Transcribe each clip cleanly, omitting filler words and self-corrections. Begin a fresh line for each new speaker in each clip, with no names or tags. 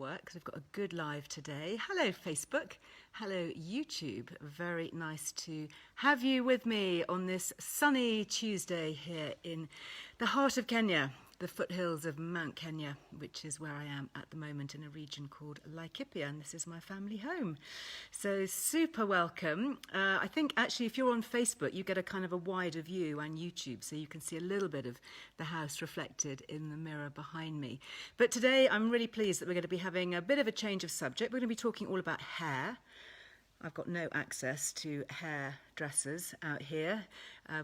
work because we've got a good live today. Hello Facebook, hello YouTube. Very nice to have you with me on this sunny Tuesday here in the heart of Kenya, the foothills of Mount Kenya, which is where I am at the moment in a region called Laikipia, and this is my family home. So super welcome. I think actually if you're on Facebook, you get a kind of a wider view, and YouTube, so you can see a little bit of the house reflected in the mirror behind me. But today I'm really pleased that we're going to be having a bit of a change of subject. We're going to be talking all about hair. I've got no access to hairdressers out here.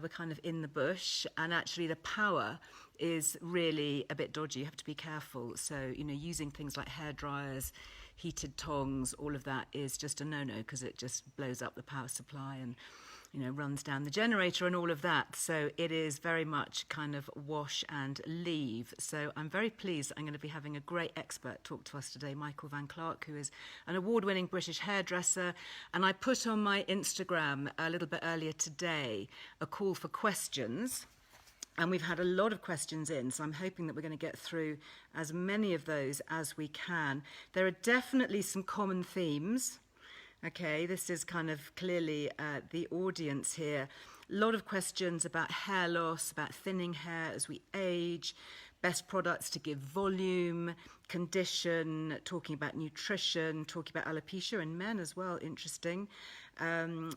We're kind of in the bush, and actually the power is really a bit dodgy. You have to be careful. So, you know, using things like hair dryers, heated tongs, all of that is just a no-no because it just blows up the power supply and, you know, runs down the generator and all of that. So it is very much kind of wash and leave. So I'm very pleased I'm going to be having a great expert talk to us today, Michael Van Clark, who is an award-winning British hairdresser. And I put on my Instagram a little bit earlier today a call for questions. And we've had a lot of questions in, so I'm hoping that we're going to get through as many of those as we can. There are definitely some common themes. Okay, this is kind of clearly the audience here. A lot of questions about hair loss, about thinning hair as we age, best products to give volume, condition, talking about nutrition, talking about alopecia in men as well, interesting.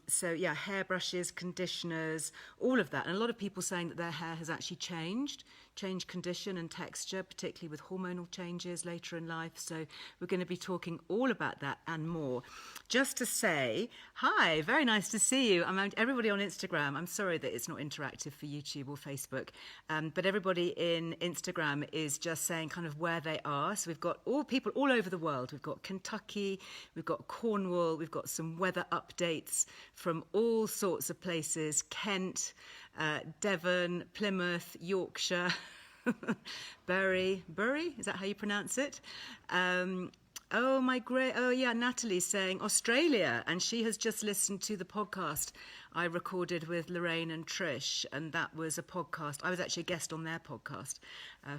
So yeah, hairbrushes, conditioners, all of that. And a lot of people saying that their hair has actually changed condition and texture, particularly with hormonal changes later in life. So we're going to be talking all about that and more. Just to say, hi, very nice to see you. Everybody on Instagram, I'm sorry that it's not interactive for YouTube or Facebook, but everybody in Instagram is just saying kind of where they are. So we've got all people all over the world. We've got Kentucky, we've got Cornwall, we've got some weather updates from all sorts of places, Kent, Devon, Plymouth, Yorkshire, Bury, is that how you pronounce it? Natalie's saying Australia, and she has just listened to the podcast I recorded with Lorraine and Trish, and that was a podcast. I was actually a guest on their podcast,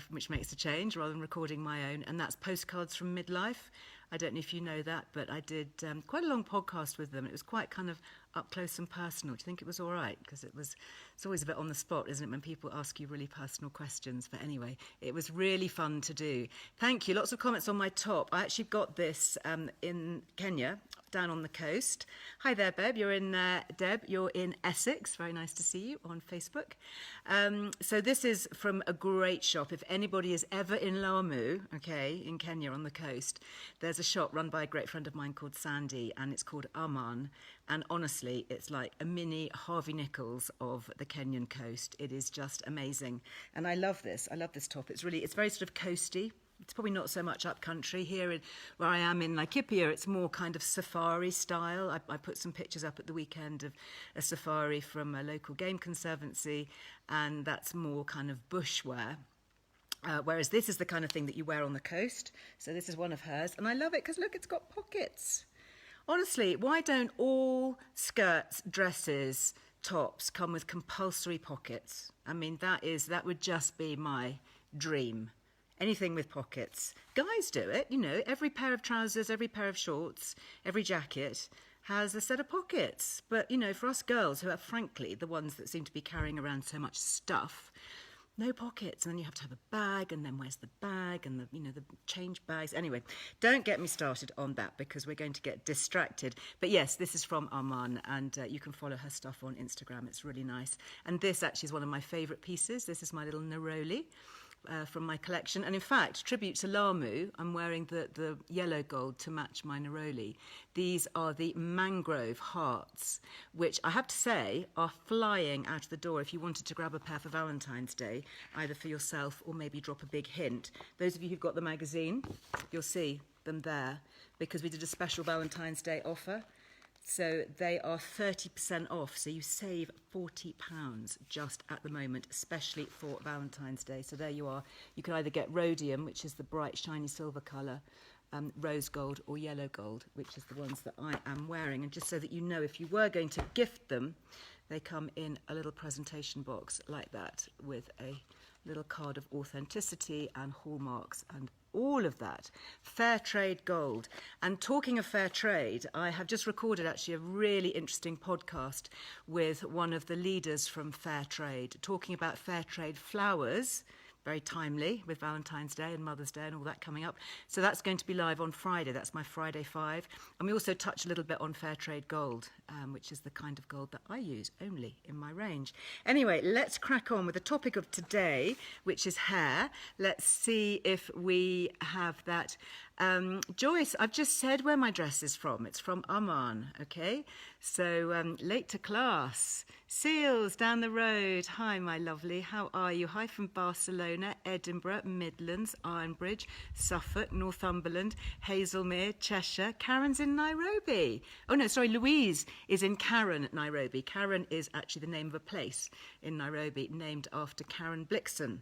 which makes a change rather than recording my own, and that's Postcards from Midlife. I don't know if you know that, but I did quite a long podcast with them. It was quite kind of up close and personal. Do you think it was all right? Because it's always a bit on the spot, isn't it, when people ask you really personal questions. But anyway, it was really fun to do. Thank you. Lots of comments on my top. I actually got this in Kenya, down on the coast. Hi there, Deb. You're in Essex. Very nice to see you on Facebook. So this is from a great shop. If anybody is ever in Lamu, okay, in Kenya on the coast, there's a shop run by a great friend of mine called Sandy, and it's called Aman. And honestly, it's like a mini Harvey Nichols of the Kenyan coast. It is just amazing. And I love this. I love this top. It's very sort of coasty. It's probably not so much up country. Here where I am in Laikipia, it's more kind of safari style. I put some pictures up at the weekend of a safari from a local game conservancy, and that's more kind of bushwear. Whereas this is the kind of thing that you wear on the coast. So this is one of hers, and I love it because look, it's got pockets. Honestly, why don't all skirts, dresses, tops come with compulsory pockets? I mean, that would just be my dream. Anything with pockets. Guys do it, you know, every pair of trousers, every pair of shorts, every jacket has a set of pockets. But, you know, for us girls, who are frankly the ones that seem to be carrying around so much stuff, no pockets. And then you have to have a bag, and then where's the bag and the change bags? Anyway, don't get me started on that because we're going to get distracted. But yes, this is from Arman, and you can follow her stuff on Instagram. It's really nice. And this actually is one of my favourite pieces. This is my little neroli. From my collection, and in fact, tribute to Lamu, I'm wearing the yellow gold to match my neroli. These are the Mangrove Hearts, which I have to say are flying out of the door if you wanted to grab a pair for Valentine's Day, either for yourself or maybe drop a big hint. Those of you who've got the magazine, you'll see them there because we did a special Valentine's Day offer. So they are 30% off, so you save £40 just at the moment, especially for Valentine's Day. So there you are. You can either get rhodium, which is the bright, shiny silver colour, rose gold or yellow gold, which is the ones that I am wearing. And just so that you know, if you were going to gift them, they come in a little presentation box like that with a little card of authenticity and hallmarks and all of that. Fair trade gold. And talking of fair trade, I have just recorded actually a really interesting podcast with one of the leaders from fair trade, talking about fair trade flowers. Very timely with Valentine's Day and Mother's Day and all that coming up. So that's going to be live on Friday. That's my Friday 5. And we also touch a little bit on fair trade gold, which is the kind of gold that I use only in my range. Anyway, let's crack on with the topic of today, which is hair. Let's see if we have that. Joyce, I've just said where my dress is from. It's from Amman, okay? So late to class. Seals down the road. Hi, my lovely. How are you? Hi from Barcelona, Edinburgh, Midlands, Ironbridge, Suffolk, Northumberland, Hazelmere, Cheshire. Karen's in Nairobi. Oh, no, sorry, Louise is in Karen, Nairobi. Karen is actually the name of a place in Nairobi named after Karen Blixen.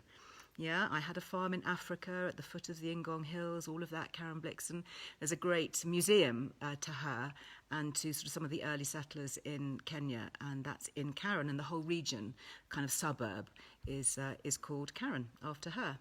Yeah, I had a farm in Africa at the foot of the Ngong Hills, all of that, Karen Blixen. There's a great museum to her and to sort of some of the early settlers in Kenya, and that's in Karen, and the whole region, kind of suburb, is called Karen, after her.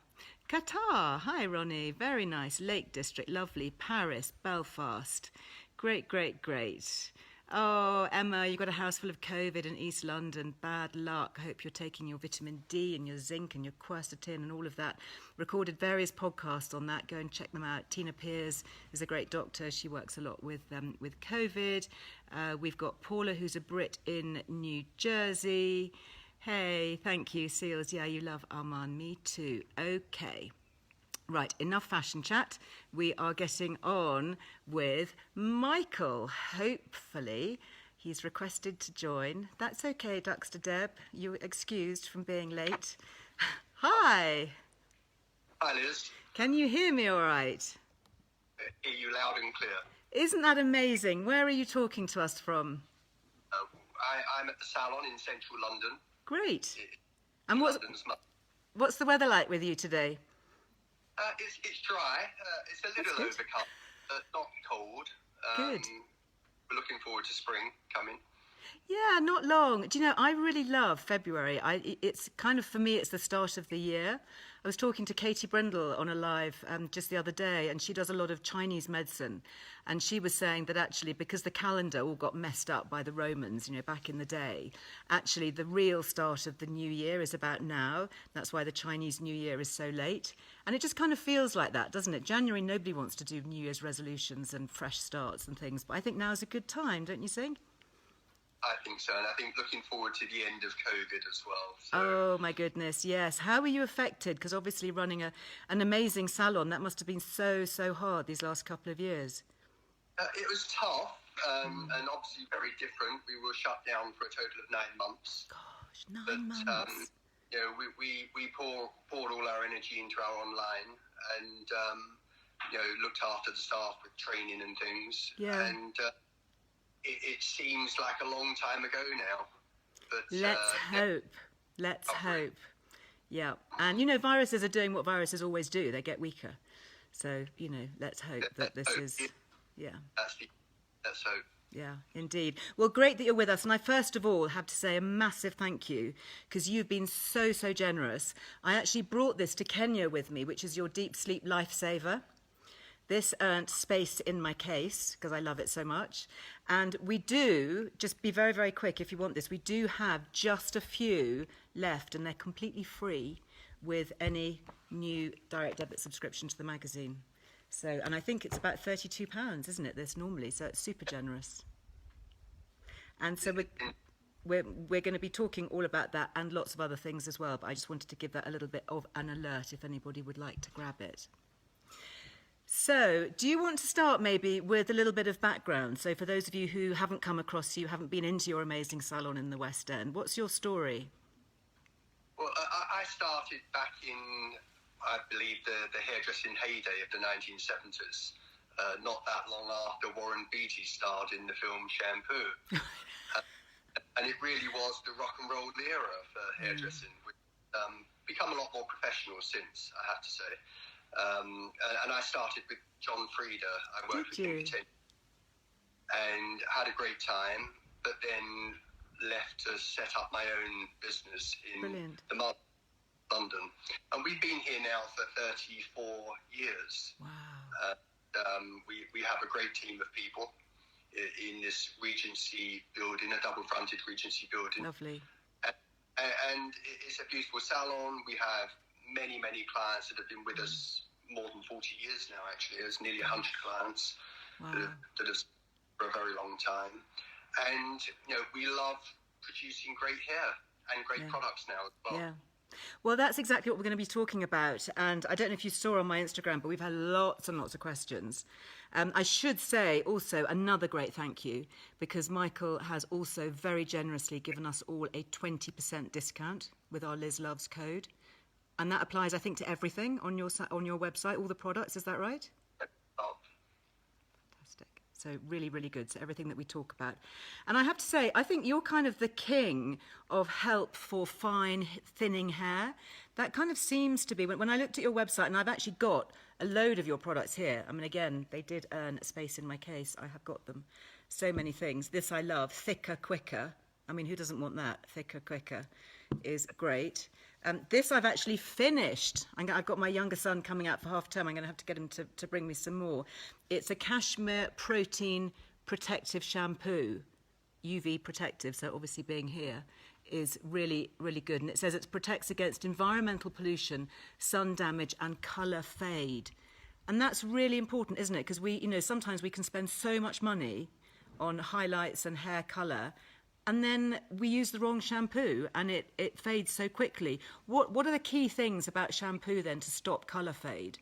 Qatar, hi Ronnie, very nice. Lake District, lovely. Paris, Belfast, great, great, great. Oh, Emma, you've got a house full of COVID in East London. Bad luck. I hope you're taking your vitamin D and your zinc and your quercetin and all of that. Recorded various podcasts on that. Go and check them out. Tina Pears is a great doctor. She works a lot with COVID. We've got Paula, who's a Brit in New Jersey. Hey, thank you, Seals. Yeah, you love Arman. Me too. Okay. Right, enough fashion chat. We are getting on with Michael. Hopefully, he's requested to join. That's okay, Duxter Deb. You're excused from being late. Hi.
Hi, Liz.
Can you hear me all right?
Hear you loud and clear.
Isn't that amazing? Where are you talking to us from?
I'm at the salon in central London.
Great. And what's the weather like with you today?
It's dry. It's a little overcast, but not cold.
Good.
We're looking forward to spring coming.
Yeah, not long. Do you know, I really love February. It's kind of, for me, it's the start of the year. I was talking to Katie Brindle on a live just the other day, and she does a lot of Chinese medicine. And she was saying that actually, because the calendar all got messed up by the Romans, you know, back in the day, actually the real start of the new year is about now. That's why the Chinese New Year is so late. And it just kind of feels like that, doesn't it? January, nobody wants to do New Year's resolutions and fresh starts and things. But I think now's a good time, don't you think?
I think so, and I think looking forward to the end of COVID as well. So.
Oh, my goodness, yes. How were you affected? Because obviously running an amazing salon, that must have been so, so hard these last couple of years.
It was tough, and obviously very different. We were shut down for a total of 9 months.
Gosh, 9 months.
You know, we poured all our energy into our online and, you know, looked after the staff with training and things.
Yeah.
And it seems like a long time ago now. But
Let's hope. Yeah. And, you know, viruses are doing what viruses always do. They get weaker. So, you know, let's hope that this is... Yeah.
Let's hope.
Yeah, indeed. Well, great that you're with us. And I first of all have to say a massive thank you because you've been so, so generous. I actually brought this to Kenya with me, which is your deep sleep lifesaver. This earned space in my case because I love it so much. And we do, just be very, very quick if you want this, we do have just a few left and they're completely free with any new direct debit subscription to the magazine. So, and I think it's about £32, isn't it, this normally? So it's super generous. And so we're going to be talking all about that and lots of other things as well. But I just wanted to give that a little bit of an alert if anybody would like to grab it. So, do you want to start maybe with a little bit of background? So for those of you who haven't come across you, haven't been into your amazing salon in the West End, what's your story?
Well, I started back in, I believe, the hairdressing heyday of the 1970s, not that long after Warren Beatty starred in the film Shampoo. And it really was the rock and roll era for hairdressing, which become a lot more professional since, I have to say. And I started with John Frieda. I worked with him for 10 and had a great time, but then left to set up my own business in the London. And we've been here now for 34 years.
Wow.
We have a great team of people in this Regency building, a double-fronted Regency building.
Lovely.
And it's a beautiful salon. We have many, many clients that have been with us more than 40 years now, actually. There's nearly 100 clients that have for a very long time. And, we love producing great hair and great products now as well.
Yeah. Well, that's exactly what we're going to be talking about. And I don't know if you saw on my Instagram, but we've had lots and lots of questions. I should say also another great thank you, because Michael has also very generously given us all a 20% discount with our Liz Loves code. And that applies, I think, to everything on your website, all the products. Is that right? So really, really good. So everything that we talk about. And I have to say, I think you're kind of the king of help for fine, thinning hair. That kind of seems to be, when I looked at your website, and I've actually got a load of your products here. I mean, again, they did earn space in my case. I have got them. So many things. This I love, Thicker, Quicker. I mean, who doesn't want that? Thicker, Quicker is great. This I've actually finished. I've got my younger son coming out for half term. I'm going to have to get him to bring me some more. It's a Kashmir protein protective shampoo, UV protective. So obviously being here is really, really good. And it says it protects against environmental pollution, sun damage and colour fade. And that's really important, isn't it? Because sometimes we can spend so much money on highlights and hair colour, and then we use the wrong shampoo and it fades so quickly. What are the key things about shampoo then to stop colour fade?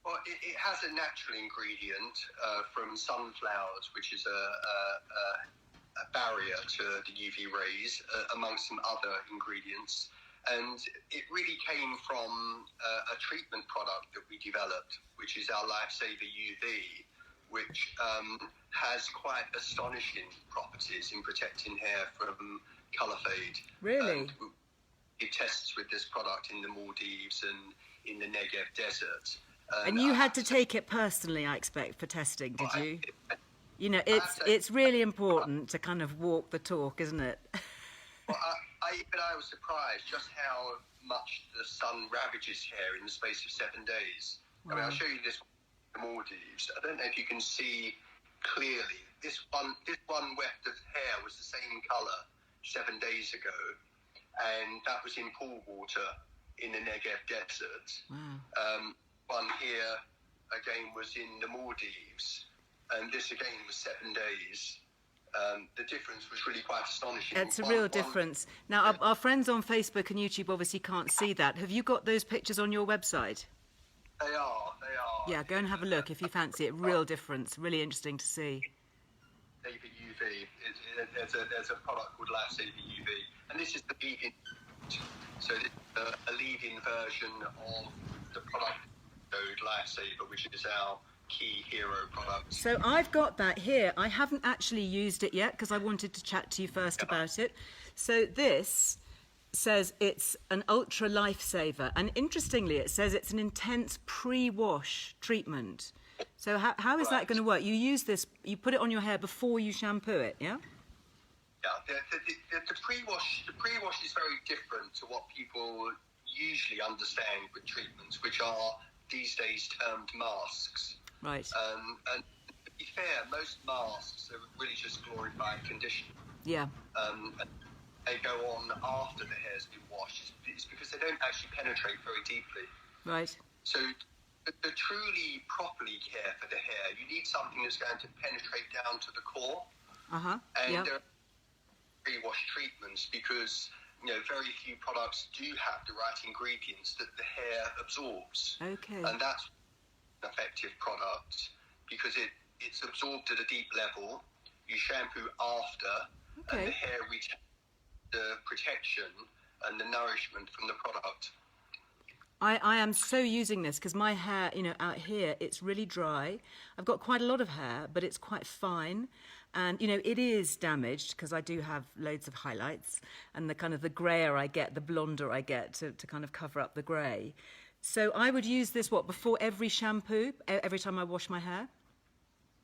Well, it has a natural ingredient from sunflowers, which is a barrier to the UV rays, amongst some other ingredients. And it really came from a treatment product that we developed, which is our Lifesaver Uv, which has quite astonishing properties in protecting hair from colour fade.
Really?
And we did tests with this product in the Maldives and in the Negev desert.
And you had to take it personally, I expect, for testing, did you? It's really important to kind of walk the talk, isn't it?
Well, I was surprised just how much the sun ravages hair in the space of 7 days. Wow. I mean, I'll show you this Maldives. I don't know if you can see clearly. This one weft of hair was the same colour 7 days ago, and that was in pool water in the Negev desert.
Wow.
One here again was in the Maldives, and this again was 7 days. The difference was really quite astonishing.
It's a real difference. Now, our friends on Facebook and YouTube obviously can't see that. Have you got those pictures on your website?
They are.
Yeah, go and have a look if you fancy it. Real difference. Really interesting to see.
Lifesaver UV. There's a product called Lifesaver UV, and this is the lead-in. So this is a lead-in version of the product code Lifesaver, which is our key hero product.
So I've got that here. I haven't actually used it yet because I wanted to chat to you first about it. So this says it's an ultra lifesaver, and interestingly it says it's an intense pre-wash treatment. So how is that going to work? You use this, you put it on your hair before you shampoo it, yeah?
Yeah, the pre-wash is very different to what people usually understand with treatments, which are these days termed masks.
Right.
And to be fair, most masks are really just glorified conditioning.
Yeah.
And they go on after the hair's been washed. It's because they don't actually penetrate very deeply.
Right.
So to truly properly care for the hair, you need something that's going to penetrate down to the core.
Uh-huh.
And there are pre-wash treatments because very few products do have the right ingredients that the hair absorbs.
Okay.
And that's an effective product because it's absorbed at a deep level. You shampoo after, and the hair retains the protection and the nourishment from the product.
I am so using this because my hair, out here, it's really dry. I've got quite a lot of hair, but it's quite fine. And, it is damaged because I do have loads of highlights, and the grayer I get, the blonder I get to kind of cover up the grey. So I would use this, before every shampoo, every time I wash my hair?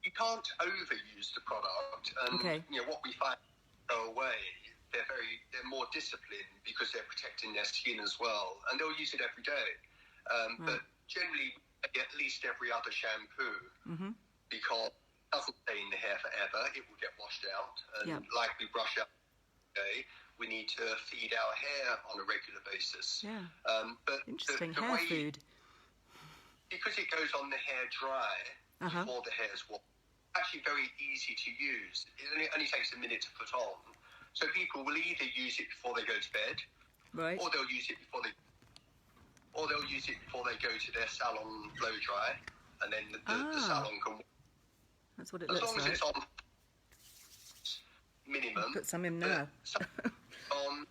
You can't overuse the product. And, what we find go away, they're more disciplined because they're protecting their skin as well, and they'll use it every day. But generally, at least every other shampoo, because it doesn't stay in the hair forever. It will get washed out, and like we brush up today, we need to feed our hair on a regular basis.
Yeah.
But
Interesting.
the
hair
way,
food.
because it goes on the hair dry before the hair's washed, actually very easy to use. It only takes a minute to put on. So people will either use it before they go to bed,
Right.
or they'll use it before they go to their salon blow dry, and then the salon can.
That's what it
As
looks
long as
like.
it's on minimum.
Put some in now.
On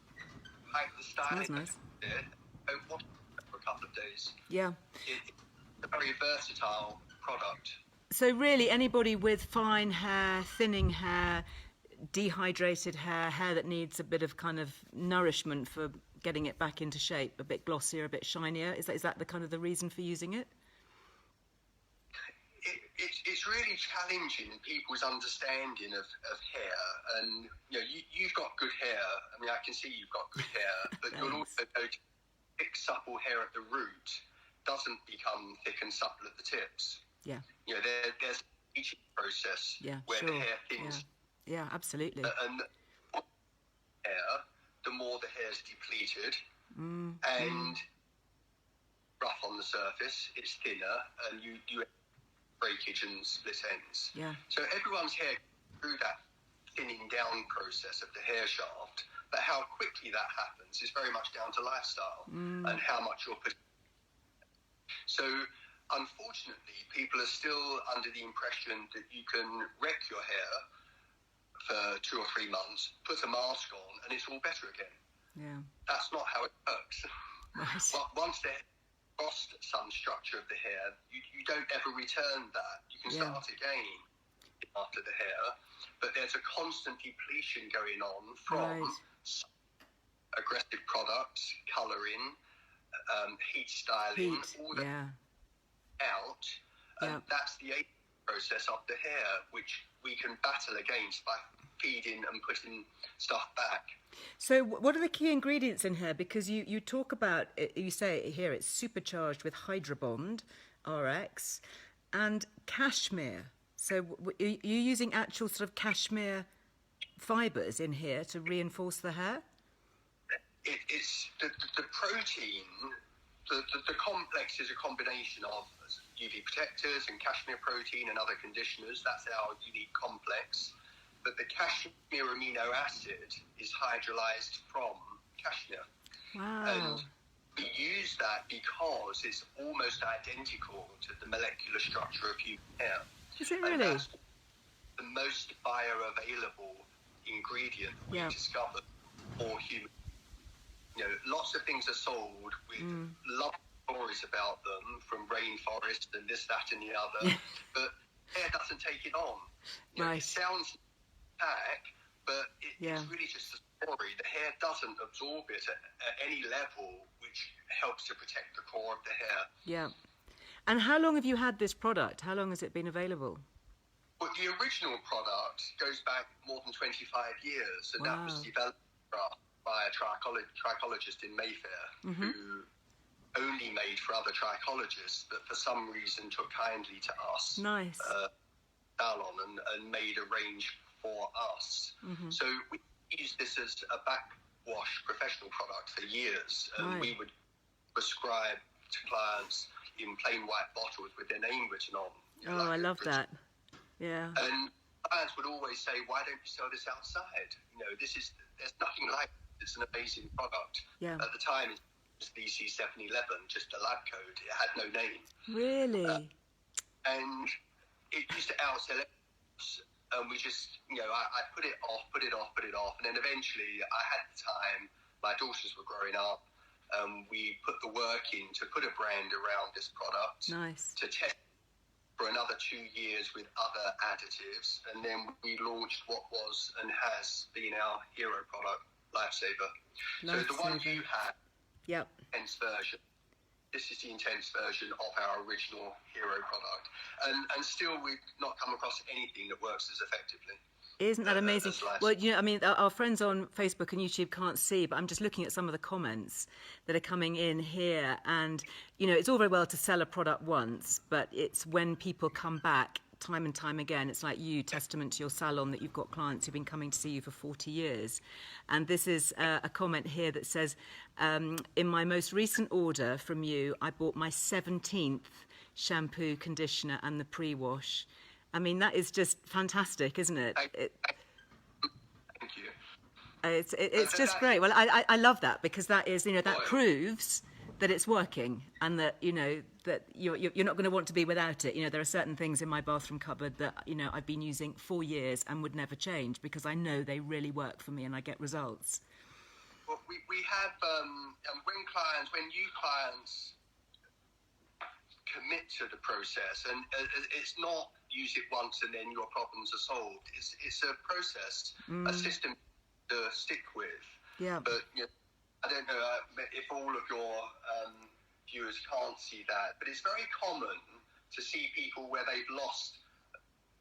like the styling.
Smells nice.
Don't wash it for a couple of days.
Yeah.
It's a very versatile product.
So really, anybody with fine hair, thinning hair, dehydrated hair, hair that needs a bit of kind of nourishment for getting it back into shape, a bit glossier, a bit shinier, is that the kind of the reason for using it?
It's really challenging people's understanding of hair, and you've got good hair. I mean, I can see you've got good hair, but you'll also notice thick, supple hair at the root doesn't become thick and supple at the tips.
Yeah.
There's an aging process where the hair thins.
Yeah, absolutely.
And the more the hair's depleted and rough on the surface, it's thinner, and you breakage and split ends.
Yeah.
So everyone's hair through that thinning down process of the hair shaft, but how quickly that happens is very much down to lifestyle and how much you're putting. So unfortunately, people are still under the impression that you can wreck your hair for 2 or 3 months, put a mask on, and it's all better again.
Yeah.
That's not how it works.
Right.
But once they lost some structure of the hair, you don't ever return that. You can start again after the hair, but there's a constant depletion going on from aggressive products, colouring, heat styling, all that out, and that's the aging process of the hair, which we can battle against by feeding and putting stuff back.
So what are the key ingredients in here? Because you talk about it, you say here it's supercharged with Hydrobond RX and Kashmir. So are you using actual sort of Kashmir fibres in here to reinforce the hair?
It's the protein. The complex is a combination of UV protectors and Kashmir protein and other conditioners. That's our unique complex. But the Kashmir amino acid is hydrolyzed from Kashmir.
Wow.
And we use that because it's almost identical to the molecular structure of human hair.
Is it really?
And that's the most bioavailable ingredient we discovered for human. Lots of things are sold with lots of stories about them from rainforest and this, that, and the other, but hair doesn't take it on. It sounds back, but it's really just a story. The hair doesn't absorb it at any level, which helps to protect the core of the hair. Yeah.
And how long have you had this product? How long has it been available?
Well, the original product goes back more than 25 years, and that was developed by a trichologist in Mayfair who only made for other trichologists, but for some reason took kindly to us.
Nice.
Salon and made a range for us. So we used this as a backwash professional product for years, and we would prescribe to clients in plain white bottles with their name written on.
I love that. Yeah.
And clients would always say, "Why don't you sell this outside? There's nothing like it. It's an amazing product."
Yeah.
At the time, it was VC711, just a lab code. It had no name.
Really?
And it used to outsell it. And we just, I put it off. And then eventually I had the time, my daughters were growing up, and we put the work in to put a brand around this product.
Nice.
To test for another 2 years with other additives. And then we launched what was and has been our hero product, Lifesaver. So the one you had, intense version. This is the intense version of our original hero product. And still we've not come across anything that works as effectively.
Isn't that amazing?
as Lifesaver.
Well, you know, I mean, our friends on Facebook and YouTube can't see, but I'm just looking at some of the comments that are coming in here. And, you know, it's all very well to sell a product once, but it's when people come back time and time again. It's like you, testament to your salon, that you've got clients who've been coming to see you for 40 years. And this is a comment here that says, in my most recent order from you, I bought my 17th shampoo, conditioner and the pre-wash. I mean, that is just fantastic, isn't it?
Thank you.
It's just great. Well, I love that, because that is, you know, that proves that it's working, and that, you know, that you're not going to want to be without it. You know, there are certain things in my bathroom cupboard that, you know, I've been using for years and would never change, because I know they really work for me and I get results.
Well, we have, when new clients commit to the process, and it's not use it once and then your problems are solved. It's a process, a system to stick with.
Yeah.
But you know, I don't know if all of your viewers can't see that, but it's very common to see people where they've lost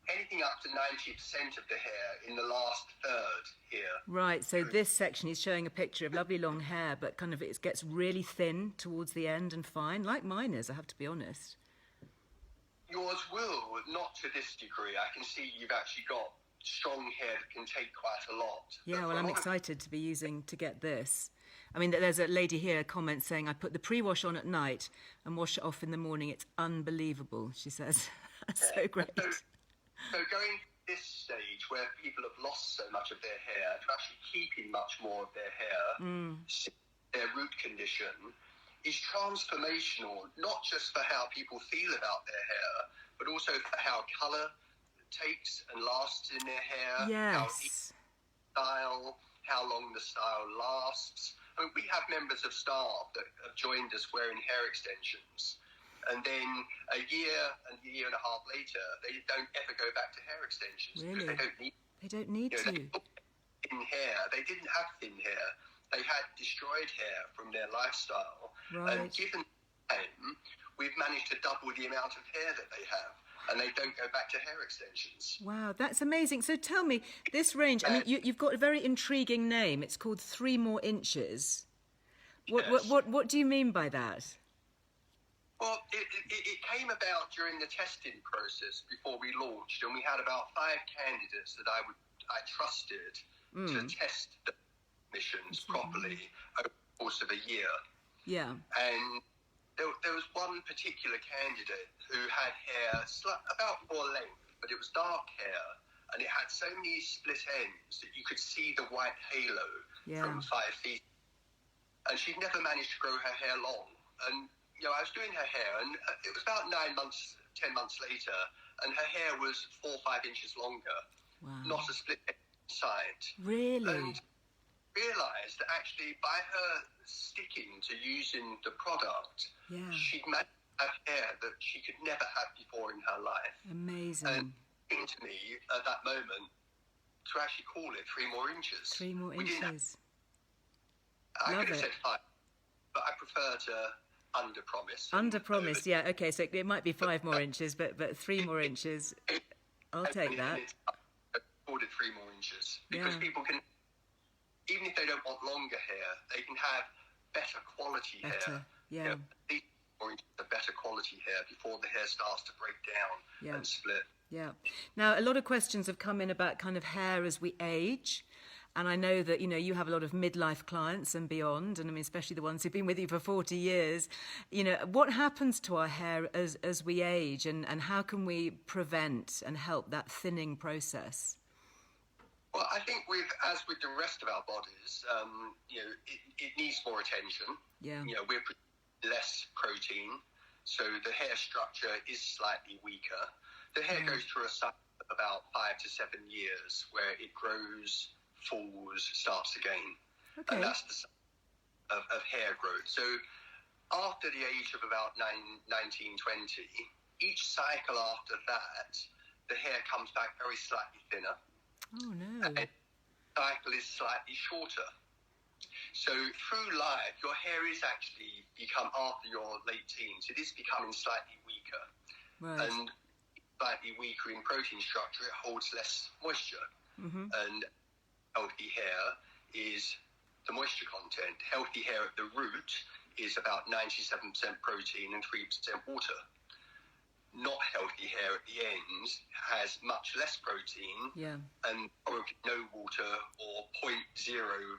anything up to 90% of the hair in the last third here.
Right, so this section is showing a picture of lovely long hair, but kind of it gets really thin towards the end and fine, like mine is, I have to be honest.
Yours will, not to this degree. I can see you've actually got strong hair that can take quite a lot.
Yeah, well, I'm excited to be using to get this. I mean, there's a lady here, a comment saying, I put the pre-wash on at night and wash it off in the morning. It's unbelievable, she says. That's so great.
So going to this stage where people have lost so much of their hair to actually keeping much more of their hair, their root condition, is transformational, not just for how people feel about their hair, but also for how colour takes and lasts in their hair, how style, how long the style lasts. I mean, we have members of staff that have joined us wearing hair extensions, and then a year and a half later, they don't ever go back to hair extensions.
Really?
Because they don't need
to.
Thin hair. They didn't have thin hair. They had destroyed hair from their lifestyle.
Right.
And given time, we've managed to double the amount of hair that they have, and they don't go back to hair extensions.
Wow, that's amazing. So tell me, this range, I mean, you've got a very intriguing name. It's called 3 More Inches. What do you mean by that?
Well, it came about during the testing process before we launched, and we had about 5 candidates that I trusted to test the missions properly over the course of a year. Yeah. And there was one particular candidate who had hair about 4 length, but it was dark hair, and it had so many split ends that you could see the white halo from 5 feet. And she'd never managed to grow her hair long. And you know, I was doing her hair, and it was about 9 months, 10 months later, and her hair was 4 or 5 inches longer. Wow. Not a split side. Really? And realised that actually by her sticking to using the product, she'd managed to have hair that she could never have before in her life. Amazing. And it came to me at that moment to actually call it 3 More Inches.
3 More Inches.
I could have said 5, but I prefer to under-promise.
Under-promise, yeah, okay, so it might be 5 more inches, but 3 more inches, I'll take that.
Ordered 3 more inches, because people can, even if they don't want longer hair, they can have better quality hair. Yeah. You know, these 4 inches of better quality hair before the hair starts to break down and split. Yeah.
Now, a lot of questions have come in about kind of hair as we age. And I know that, you know, you have a lot of midlife clients and beyond, and I mean, especially the ones who've been with you for 40 years. You know, what happens to our hair as we age, and how can we prevent and help that thinning process?
Well, I think as with the rest of our bodies, you know, it needs more attention. Yeah. You know, we're less protein, so the hair structure is slightly weaker. The hair goes through a cycle of about 5 to 7 years where it grows, falls, starts again. Okay. And that's the of hair growth. So after the age of about 19, 20, each cycle after that, the hair comes back very slightly thinner. Oh, no. And the cycle is slightly shorter. So through life, your hair is actually after your late teens, it is becoming slightly weaker. Right. And slightly weaker in protein structure, it holds less moisture. And healthy hair is the moisture content. Healthy hair at the root is about 97% protein and 3% water. Not healthy hair at the ends has much less protein and probably no water, or 0.0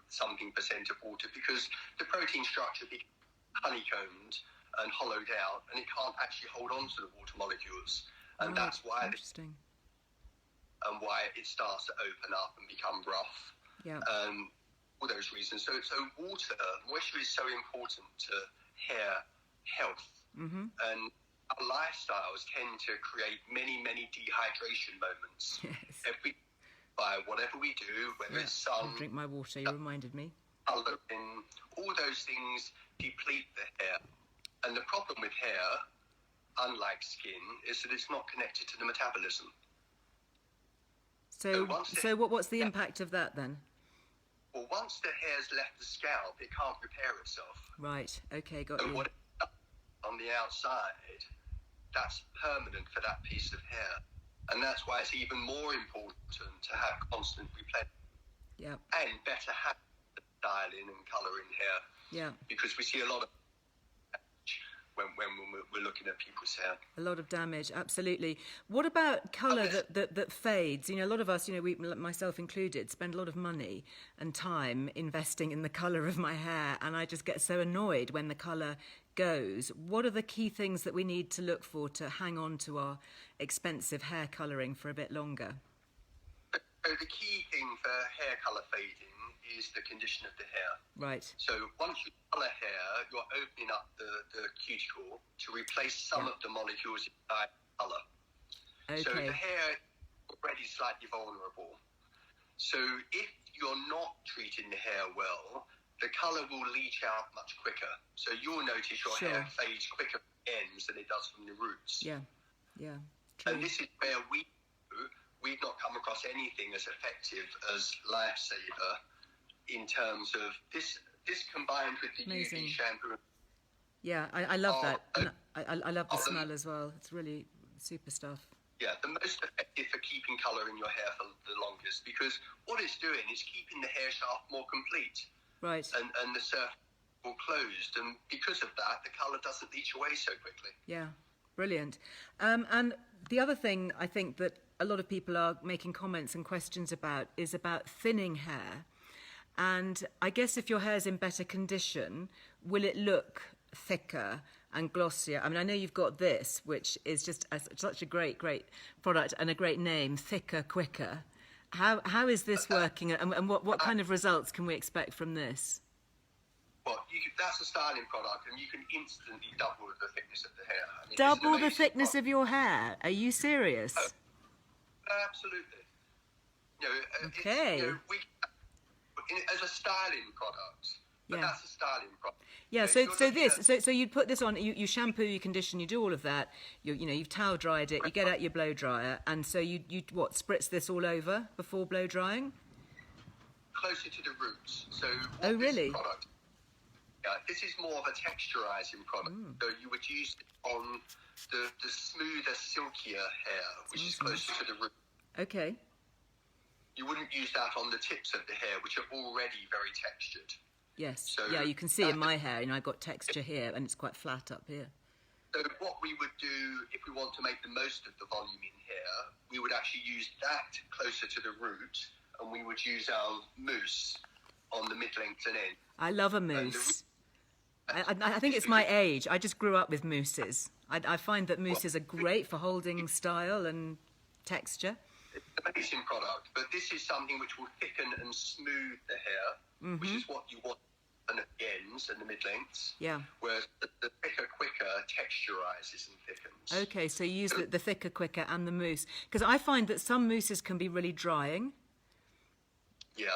something percent of water, because the protein structure becomes honeycombed and hollowed out, and it can't actually hold on to the water molecules. And that's why and why it starts to open up and become rough. All those reasons. So moisture is so important to hair health. And our lifestyles tend to create many dehydration moments. By whatever we do, whether it's sun,
I'll drink my water, you reminded me.
Colouring, all those things deplete the hair. And the problem with hair, unlike skin, is that it's not connected to the metabolism.
So what's the impact of that then?
Well, once the hair's left the scalp, it can't repair itself.
Right, okay, got you.
What on the outside, that's permanent for that piece of hair. And that's why it's even more important to have constant replenishment. And better have styling and colouring hair. Because we see a lot of when we're looking at people's hair.
A lot of damage, absolutely. What about colour that fades? You know, a lot of us, we, myself included, spend a lot of money and time investing in the colour of my hair, and I just get so annoyed when the colour goes. What are the key things that we need to look for to hang on to our expensive hair colouring for a bit longer?
So the key thing for hair colour fading is the condition of the hair.
Right.
So once you colour hair, you're opening up the cuticle to replace some of the molecules inside colour. So the hair is already slightly vulnerable. So if you're not treating the hair well, the colour will leach out much quicker. So you'll notice your hair fades quicker from the ends than it does from the roots.
True.
And this is where we've not come across anything as effective as Lifesaver in terms of this combined with the UV shampoo.
I love that. I love the smell as well. It's really super stuff.
Yeah, the most effective for keeping colour in your hair for the longest, because what it's doing is keeping the hair shaft more complete.
Right.
And the surface all closed, and because of that, the colour doesn't leach away so quickly.
Yeah, brilliant. And the other thing I think that a lot of people are making comments and questions about is about thinning hair. And I guess if your hair's in better condition, will it look thicker and glossier? I mean, I know you've got this, which is just such a great product and a great name, Thicker, Quicker. How is this working, and what kind of results can we expect from this?
Well, that's a styling product, and you can instantly double the thickness of the hair. I mean,
double the thickness of your hair? Are you serious?
Absolutely.
Okay.
As a styling product, but that's a styling product.
Yeah, so you'd put this on, you shampoo, you condition, you do all of that, you've towel dried it, you get out your blow dryer, and so you spritz this all over before blow drying?
Closer to the roots. So
really?
Product, this is more of a texturizing product. So you would use it on the smoother, silkier hair, which is closer to the root.
Okay.
You wouldn't use that on the tips of the hair, which are already very textured.
Yes.
So
you can see in my hair, I've got texture here, and it's quite flat up here.
So what we would do, if we want to make the most of the volume in hair, we would actually use that closer to the root, and we would use our mousse on the mid-length and end.
I love a mousse. I think it's my age. I just grew up with mousses. I find that mousses are great for holding style and texture.
It's an amazing product, but this is something which will thicken and smooth the hair, which is what you want at the ends and the mid-lengths. Yeah. Whereas the thicker, quicker texturizes and thickens.
Okay, so you use the thicker, quicker and the mousse. Because I find that some mousses can be really drying.
Yeah,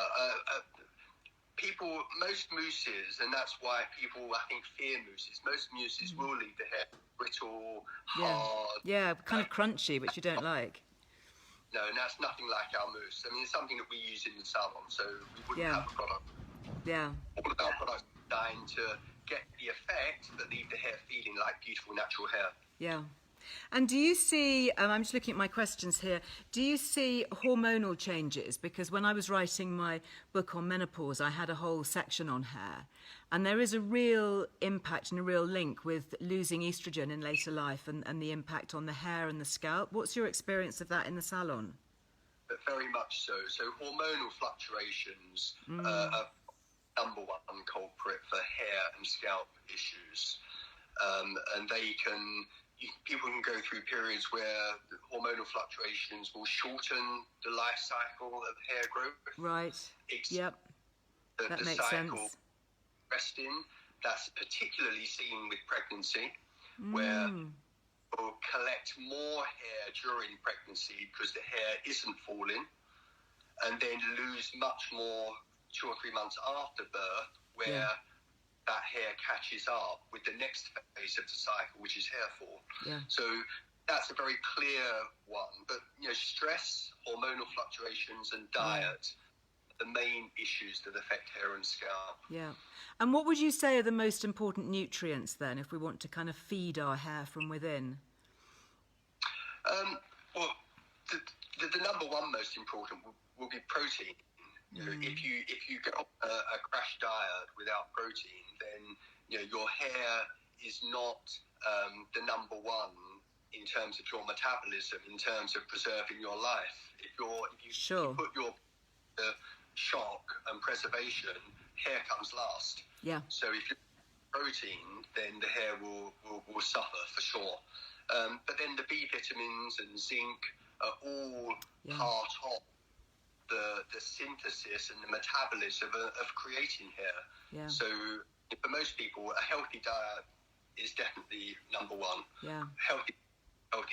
most mousses, and that's why people, I think, fear mousses. Most mousses will leave the hair brittle, hard.
Yeah, kind of crunchy, which you don't like.
No, and that's nothing like our mousse. I mean, it's something that we use in the salon, so we wouldn't have a product.
Yeah.
All of our products are designed to get the effect, but leave the hair feeling like beautiful natural hair.
Yeah. And do you see, I'm just looking at my questions here, do you see hormonal changes? Because when I was writing my book on menopause, I had a whole section on hair. And there is a real impact and a real link with losing estrogen in later life and the impact on the hair and the scalp. What's your experience of that in the salon?
Very much so. So hormonal fluctuations are number one culprit for hair and scalp issues. And people can go through periods where the hormonal fluctuations will shorten the life cycle of hair growth.
Right. Yep. That makes sense.
Resting, that's particularly seen with pregnancy, where people collect more hair during pregnancy because the hair isn't falling, and then lose much more 2 or 3 months after birth, where that hair catches up with the next phase of the cycle, which is hair fall.
Yeah.
So that's a very clear one. But stress, hormonal fluctuations, and diet are the main issues that affect hair and scalp.
Yeah. And what would you say are the most important nutrients then, if we want to kind of feed our hair from within?
Well, the number one most important will be protein. If you go on a crash diet without protein, then your hair is not the number one in terms of your metabolism, in terms of preserving your life. If you put your shock and preservation, hair comes last.
Yeah. So
if you protein, then the hair will suffer for sure. But then the B vitamins and zinc are all part of the synthesis and the metabolism of creating hair. Yeah. So for most people, a healthy diet is definitely number one. Yeah. Healthy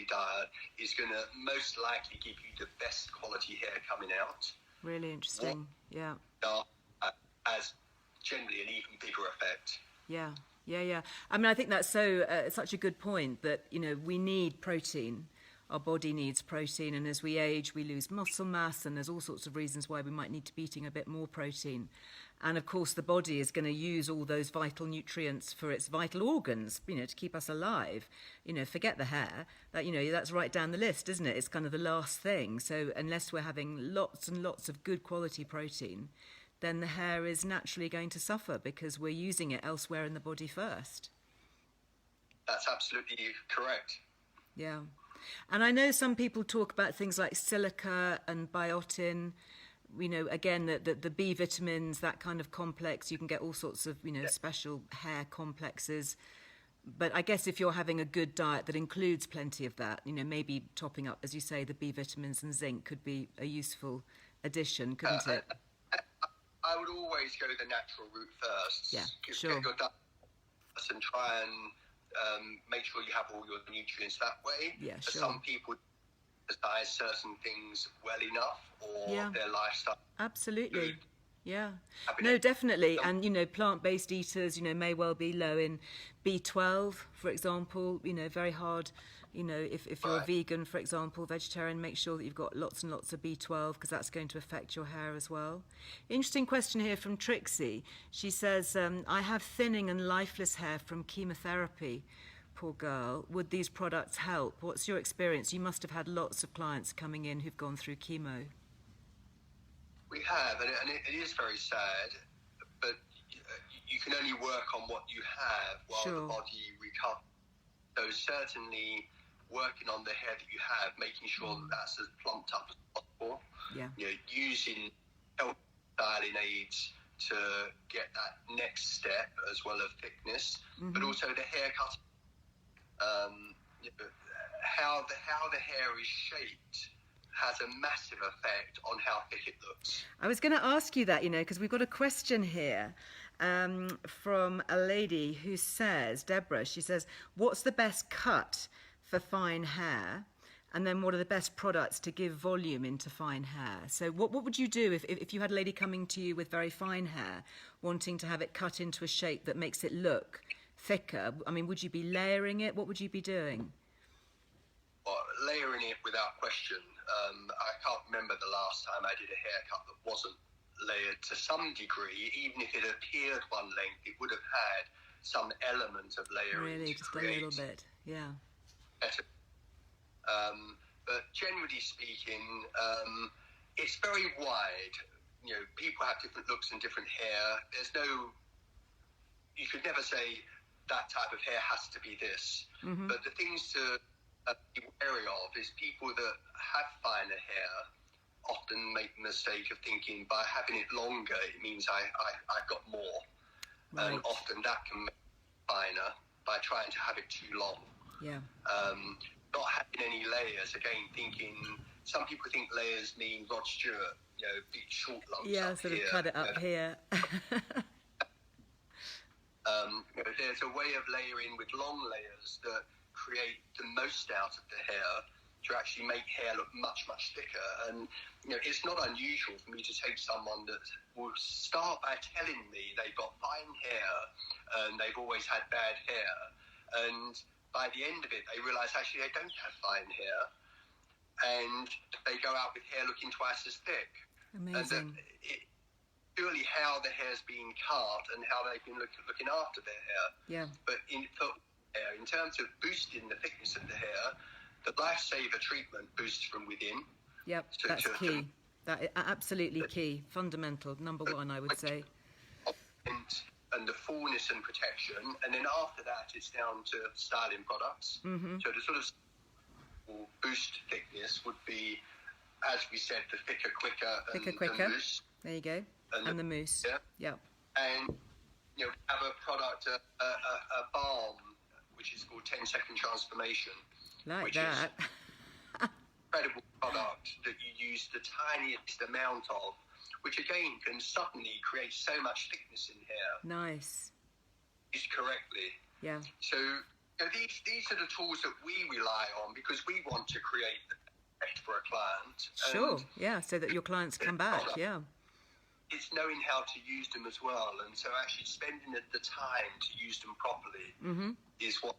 diet is going to most likely give you the best quality hair coming out.
Really interesting.
As generally an even bigger effect.
Yeah. I mean, I think that's such a good point that, we need protein. Our body needs protein, and as we age, we lose muscle mass, and there's all sorts of reasons why we might need to be eating a bit more protein. And of course, the body is going to use all those vital nutrients for its vital organs, to keep us alive. Forget the hair. That's right down the list, isn't it? It's kind of the last thing. So unless we're having lots and lots of good quality protein, then the hair is naturally going to suffer because we're using it elsewhere in the body first.
That's absolutely correct.
Yeah. And I know some people talk about things like silica and biotin, again, the B vitamins, that kind of complex. You can get all sorts of, special hair complexes. But I guess if you're having a good diet that includes plenty of that, maybe topping up, as you say, the B vitamins and zinc could be a useful addition, couldn't it?
I would always go the natural route first.
Yeah, sure.
Get your diet and try and make sure you have all your nutrients that way.
Yeah,
For
sure.
some people, desire certain things well enough, or their lifestyle.
Absolutely. Food. Yeah. No, definitely. And, plant-based eaters, may well be low in B12, for example, very hard. If you're a vegan, for example, vegetarian, make sure that you've got lots and lots of B12 because that's going to affect your hair as well. Interesting question here from Trixie. She says, I have thinning and lifeless hair from chemotherapy. Poor girl. Would these products help? What's your experience? You must have had lots of clients coming in who've gone through chemo.
We have, and it is very sad, but you can only work on what you have while the body recovers. So certainly working on the hair that you have, making sure that that's as plumped up as possible. Yeah. Using health styling aids to get that next step as well as thickness, but also the haircut. How the hair is shaped has a massive effect on how thick it looks.
I was going to ask you that, because we've got a question here from a lady who says, Deborah, she says, what's the best cut for fine hair? And then what are the best products to give volume into fine hair? So what would you do if you had a lady coming to you with very fine hair, wanting to have it cut into a shape that makes it look thicker? I mean, would you be layering it? What would you be doing?
Well, layering it without question. I can't remember the last time I did a haircut that wasn't layered to some degree. Even if it appeared one length, it would have had some element of layering.
Really, just a little bit, yeah.
Better But generally speaking, it's very wide. People have different looks and different hair. You could never say that type of hair has to be this. Mm-hmm. But the things to be wary of is people that have finer hair often make the mistake of thinking by having it longer, it means I've got more. Right. And often that can make it finer by trying to have it too long.
Yeah.
Not having any layers, again, thinking, some people think layers mean Rod Stewart, big short lumps up here.
Yeah, sort of cut it up here.
There's a way of layering with long layers that create the most out of the hair to actually make hair look much, much thicker. And, it's not unusual for me to take someone that will start by telling me they've got fine hair and they've always had bad hair. And by the end of it, they realise actually they don't have fine hair. And they go out with hair looking twice as thick.
Amazing.
And purely how the hair's being cut and how they've been looking after their hair.
Yeah.
But in terms of boosting the thickness of the hair, the Lifesaver treatment boosts from within.
Yep, that's key. That is absolutely key. Fundamental, number one, I would say.
And the fullness and protection. And then after that, it's down to styling products. Mm-hmm. So the sort of boost thickness would be, as we said, the thicker, quicker. And mousse.
There you go. And the mousse.
Yeah.
Yep.
And, have a product, a balm, which is called 10-second transformation.
Like
which
that.
Is an incredible product that you use the tiniest amount of, which again can suddenly create so much thickness in hair.
Nice.
Used correctly.
Yeah.
So these are the tools that we rely on because we want to create the best for a client.
Sure. Yeah. So that your clients come back. Yeah.
It's knowing how to use them as well, and so actually spending the time to use them properly is what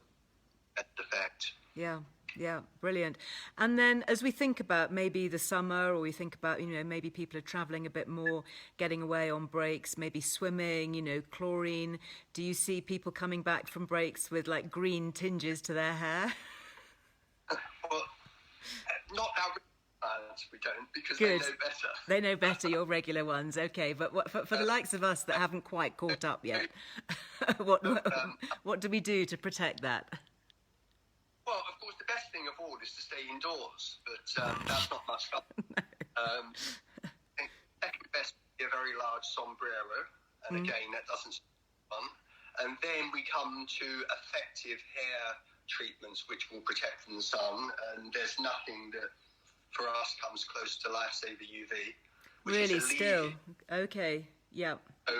has the effect.
Yeah. Yeah, brilliant. And then as we think about maybe the summer, or we think about, maybe people are travelling a bit more, getting away on breaks, maybe swimming, chlorine. Do you see people coming back from breaks with like green tinges to their hair?
Well, not our clients, we don't, because
Good.
They know better.
They know better, your regular ones. Okay, but for the likes of us that haven't quite caught up yet, what do we do to protect that?
Well, of course, the best thing of all is to stay indoors, but that's not much fun. Second best would be a very large sombrero, and again, that doesn't seem fun. And then we come to effective hair treatments which will protect from the sun, and there's nothing that, for us, comes close to Lifesaver UV.
Really, still? Okay, yep.
So,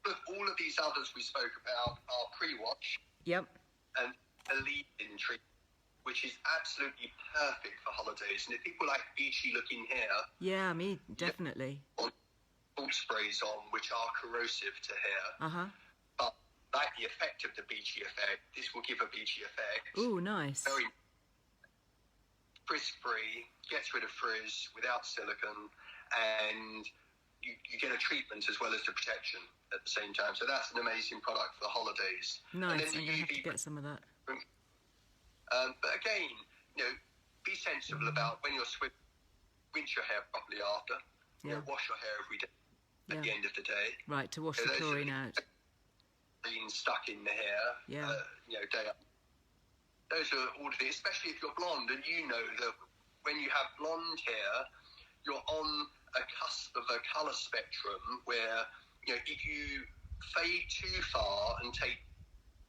all of these others we spoke about are pre-wash.
Yep.
And a lead-in treatment, which is absolutely perfect for holidays. And if people like beachy-looking hair... Yeah,
me, definitely.
Salt sprays on, which are corrosive to hair.
Uh-huh.
But like the effect of the beachy effect, this will give a beachy effect.
Ooh, nice.
Very frizz-free, gets rid of frizz without silicone, and you get a treatment as well as the protection at the same time. So that's an amazing product for the holidays.
Nice, I'm going to have to get some of that.
But again, be sensible about when you're swimming, rinse your hair properly after. Wash your hair every day at the end of the day.
Right, to wash the chlorine out.
Being stuck in the hair, day up. Those are all of it, especially if you're blonde, and that when you have blonde hair, you're on a cusp of a colour spectrum where, if you fade too far and take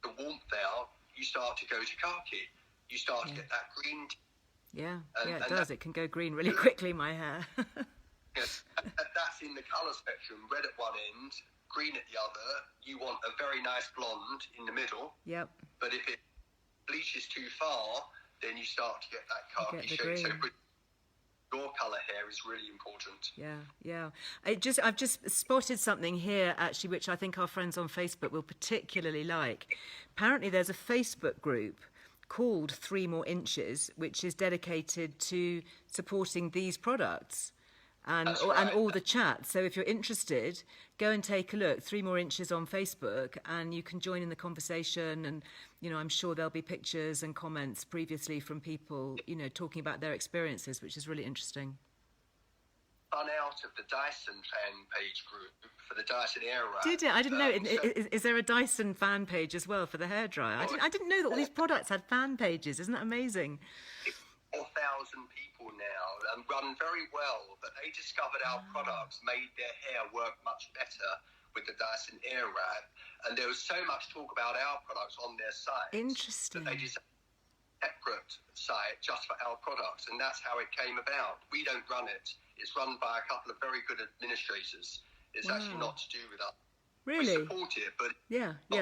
the warmth out, you start to go to khaki. You start to get that green.
It does. It can go green really quickly, my hair.
That's in the colour spectrum. Red at one end, green at the other. You want a very nice blonde in the middle. Yep. But if it bleaches too far, then you start to get that khaki shade. So your colour hair is really important.
Yeah. I've just spotted something here, actually, which I think our friends on Facebook will particularly like. Apparently there's a Facebook group called 3 More Inches, which is dedicated to supporting these products. and all the chats. So if you're interested, go and take a look. 3 More Inches on Facebook, and you can join in the conversation. And I'm sure there'll be pictures and comments previously from people talking about their experiences, which is really interesting.
Spun out of the Dyson fan page group for the Dyson Airwrap.
Did it? I didn't know. Is there a Dyson fan page as well for the hairdryer? I didn't know that all these products had fan pages. Isn't that amazing?
4,000 people now and run very well, but they discovered our products made their hair work much better with the Dyson Airwrap, and there was so much talk about our products on their site.
Interesting.
That they decided a separate site just for our products, and that's how it came about. We don't run it. It's run by a couple of very good administrators. It's actually not to do with us.
Really?
We support it, but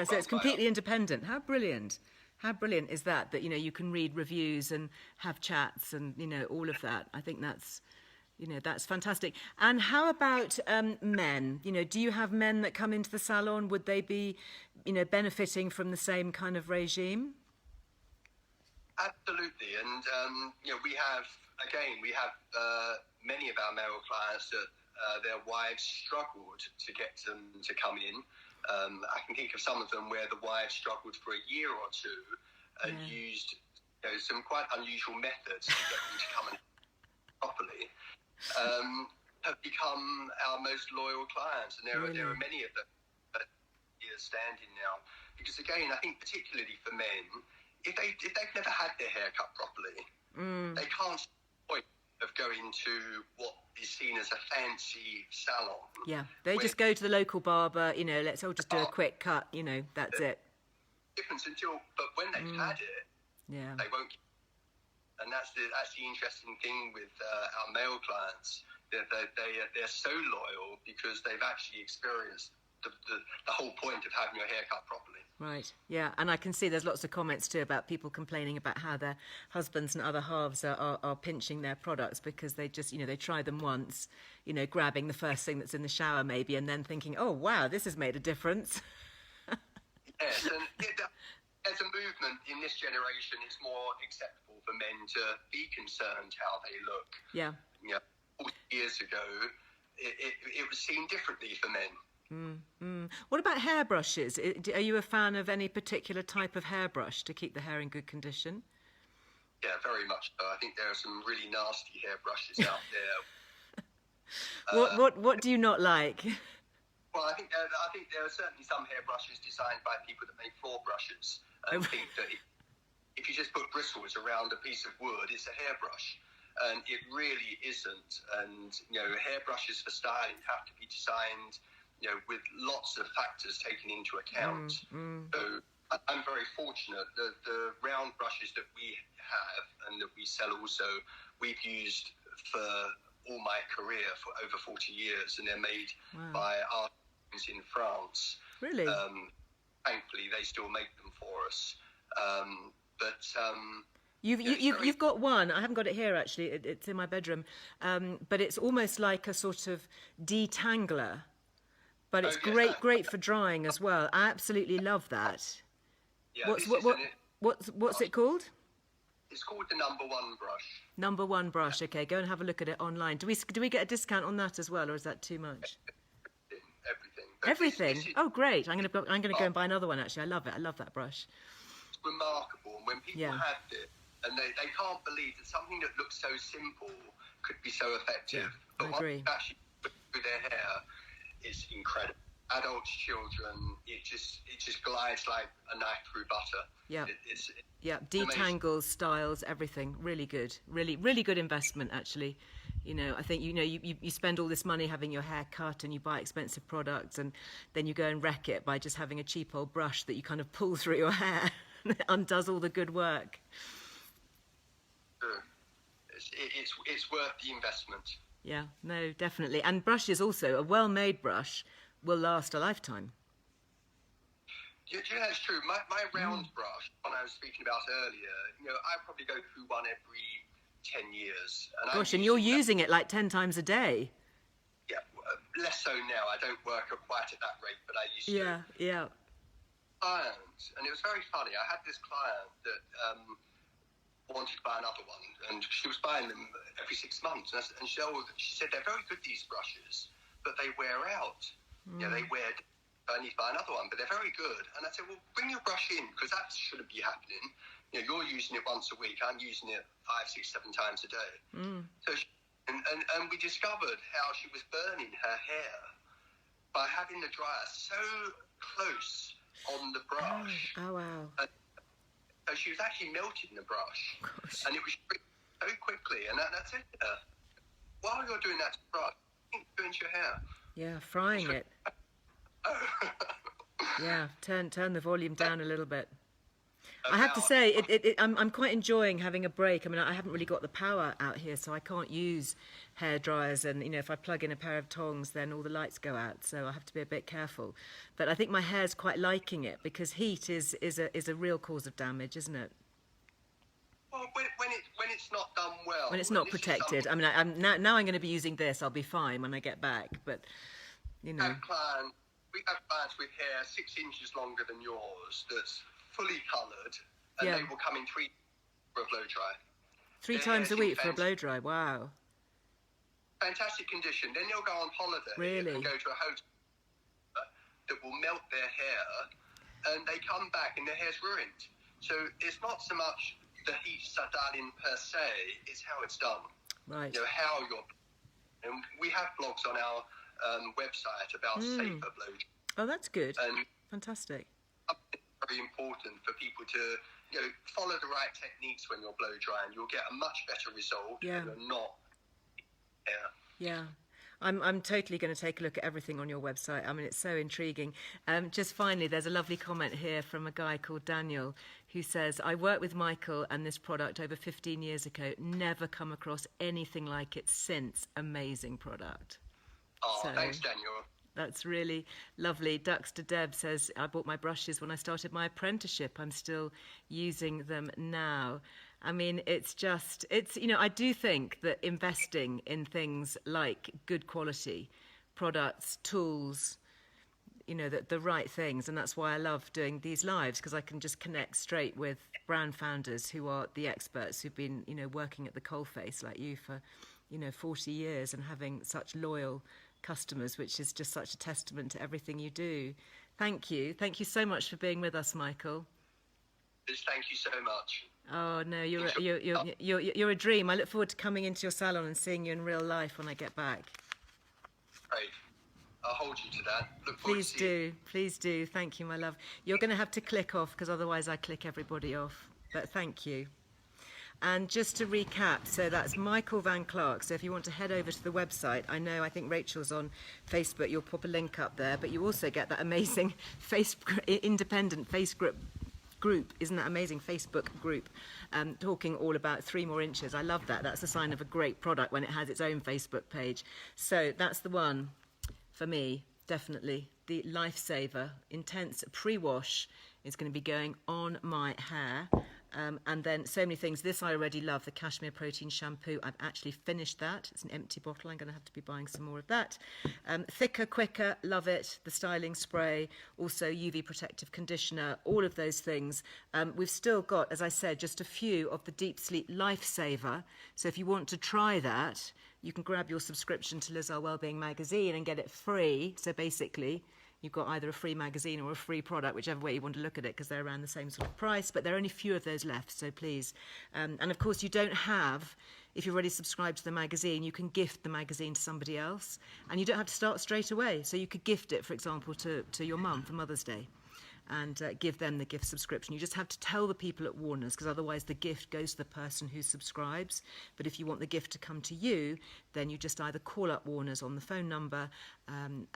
so it's completely independent. How brilliant! How brilliant is that? That you can read reviews and have chats and all of that. I think that's that's fantastic. And how about men? Do you have men that come into the salon? Would they be benefiting from the same kind of regime?
Absolutely, and we have many of our male clients that their wives struggled to get them to come in. I can think of some of them where the wives struggled for a year or two and used some quite unusual methods to get them to come in properly. Have become our most loyal clients, and there are many of them here standing now. Because again, I think particularly for men, if they've never had their hair cut properly, they can't see the point of going to what is seen as a fancy salon.
Yeah, they just go to the local barber. Let's all just do a quick cut. That's it.
Difference but when they've had it, they won't. And that's the interesting thing with our male clients. They're so loyal because they've actually experienced the whole point of having your hair cut properly.
Right, yeah, and I can see there's lots of comments too about people complaining about how their husbands and other halves are pinching their products because they just, they try them once, grabbing the first thing that's in the shower maybe and then thinking, oh, wow, this has made a difference.
Yes, and as a movement in this generation, it's more acceptable for men to be concerned how they look.
Yeah.
40 years ago, it was seen differently for men.
What about hairbrushes? Are you a fan of any particular type of hairbrush to keep the hair in good condition?
Yeah, very much so. I think there are some really nasty hairbrushes out there.
What do you not like?
Well, I think there are certainly some hairbrushes designed by people that make floor brushes and think that if you just put bristles around a piece of wood, it's a hairbrush. And it really isn't. And, hairbrushes for styling have to be designed with lots of factors taken into account. So I'm very fortunate that the round brushes that we have and that we sell also, we've used for all my career for over 40 years, and they're made by artisans in France.
Really?
Thankfully, they still make them for us.
You've got one. I haven't got it here actually. It's in my bedroom, but it's almost like a sort of detangler. But it's great for drying as well. I absolutely love that.
Yeah,
what's it called?
It's called the number one brush.
Number one brush. Okay, go and have a look at it online. Do we get a discount on that as well, or is that too much? Everything. Oh, great! I'm going to go and buy another one. Actually, I love it. I love that brush.
It's remarkable, and when people have it, and they can't believe that something that looks so simple could be so effective.
Yeah, I agree.
Once they actually put through their hair, it's incredible. Adults, children, it just glides like a knife through butter.
Yeah, detangles, styles, everything. Really good. Really good investment, actually. I think, you spend all this money having your hair cut and you buy expensive products and then you go and wreck it by just having a cheap old brush that you kind of pull through your hair and it undoes all the good work.
It's worth the investment.
Yeah, no, definitely. And brushes also, a well-made brush will last a lifetime.
Yeah, it's true. My round brush, one I was speaking about earlier, I probably go through one every 10 years.
And you're using it like 10 times a day.
Yeah, less so now. I don't work quite at that rate, but I used to.
Yeah.
And it was very funny. I had this client that wanted to buy another one, and she was buying them every 6 months. And she said, they're very good, these brushes, but they wear out. They wear. I need to buy another one, but they're very good. And I said, well, bring your brush in, because that shouldn't be happening. You're using it once a week. I'm using it 5, 6, 7 times a day. So and we discovered how she was burning her hair by having the dryer so close on the brush.
Oh wow.
So she was actually melting the brush.
Gosh.
And it was so quickly. And that's it. While you're doing that to the brush, burn your hair.
Yeah, frying it. Yeah, turn the volume down a little bit. I have to say, I'm quite enjoying having a break. I mean, I haven't really got the power out here, so I can't use hair dryers. And, if I plug in a pair of tongs, then all the lights go out. So I have to be a bit careful. But I think my hair's quite liking it, because heat is a real cause of damage, isn't it?
Well, when it's not done well.
When it's not protected. I mean, now I'm going to be using this. I'll be fine when I get back. But,
We have clients with hair 6 inches longer than yours that's fully coloured, and they will come in 3 for a blow dry.
3 times a week for a blow dry. Wow.
Fantastic condition. Then they'll go on holiday and go to a hotel that will melt their hair, and they come back and their hair's ruined. So it's not so much the heat done per se, it's how it's done.
Right.
And we have blogs on our website about safer blow dry.
Oh, that's good. Fantastic.
Very important for people to follow the right techniques when you're blow drying. You'll get a much better result.
Yeah.
And you're not.
Yeah. I'm totally going to take a look at everything on your website. I mean, it's so intriguing. Just finally, there's a lovely comment here from a guy called Daniel who says, I worked with Michael and this product over 15 years ago. Never come across anything like it since. Amazing product.
Oh, thanks, Daniel.
That's really lovely. Duxter Deb says, I bought my brushes when I started my apprenticeship. I'm still using them now. I mean, I do think that investing in things like good quality products, tools, the right things. And that's why I love doing these lives, because I can just connect straight with brand founders who are the experts who've been, working at the coalface like you for, 40 years and having such loyal customers, which is just such a testament to everything you do. Thank you so much for being with us, Michael.
Thank you so much.
Oh no, you're a dream. I look forward to coming into your salon and seeing you in real life when I get back.
Great. I'll hold you to that. Look forward to seeing you.
Please do. Thank you, my love. You're going to have to click off, because otherwise I click everybody off. But thank you. And just to recap, so that's Michael Van Clark. So if you want to head over to the website, I think Rachel's on Facebook. You'll pop a link up there, but you also get that amazing independent Facebook group. Isn't that amazing? Facebook group talking all about 3 more inches. I love that. That's a sign of a great product when it has its own Facebook page. So that's the one for me, definitely. The Lifesaver Intense Pre-Wash is going to be going on my hair. And then so many things. This I already love, the Kashmir Protein Shampoo. I've actually finished that. It's an empty bottle. I'm going to have to be buying some more of that. Thicker, quicker, love it. The styling spray, also UV protective conditioner, all of those things. We've still got, as I said, just a few of the Deep Sleep Lifesaver. So if you want to try that, you can grab your subscription to Earle Wellbeing magazine and get it free. So basically, you've got either a free magazine or a free product, whichever way you want to look at it, because they're around the same sort of price. But there are only a few of those left, so please. And of course, you don't have, if you're already subscribed to the magazine, you can gift the magazine to somebody else. And you don't have to start straight away. So you could gift it, for example, to your mum for Mother's Day, and give them the gift subscription. You just have to tell the people at Warner's, because otherwise the gift goes to the person who subscribes. But if you want the gift to come to you, then you just either call up Warner's on the phone number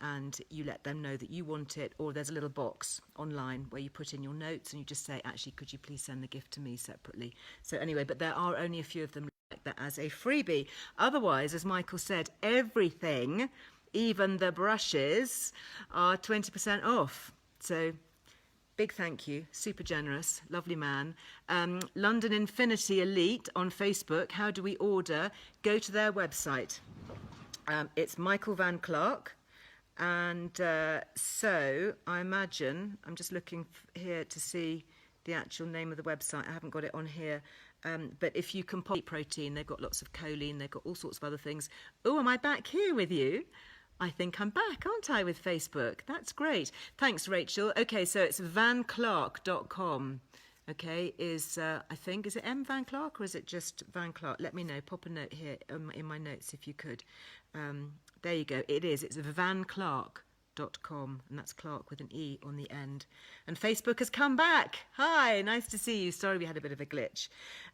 and you let them know that you want it, or there's a little box online where you put in your notes and you just say, actually, could you please send the gift to me separately? So anyway, but there are only a few of them like that as a freebie. Otherwise, as Michael said, everything, even the brushes, are 20% off. So big thank you, super generous, lovely man. London Infinity Elite on Facebook. How do we order? Go to their website. It's Michael Van Clark. And so I imagine, I'm just looking here to see the actual name of the website. I haven't got it on here. But if you can pop protein, they've got lots of choline, they've got all sorts of other things. Oh, am I back here with you? I think I'm back, aren't I, with Facebook? That's great. Thanks, Rachel. Okay, so it's vanclark.com. Okay, is it M Van Clark or is it just Van Clark? Let me know. Pop a note here in my notes if you could. There you go. It is. It's vanclark.com, and that's Clark with an E on the end. And Facebook has come back. Hi, nice to see you. Sorry we had a bit of a glitch.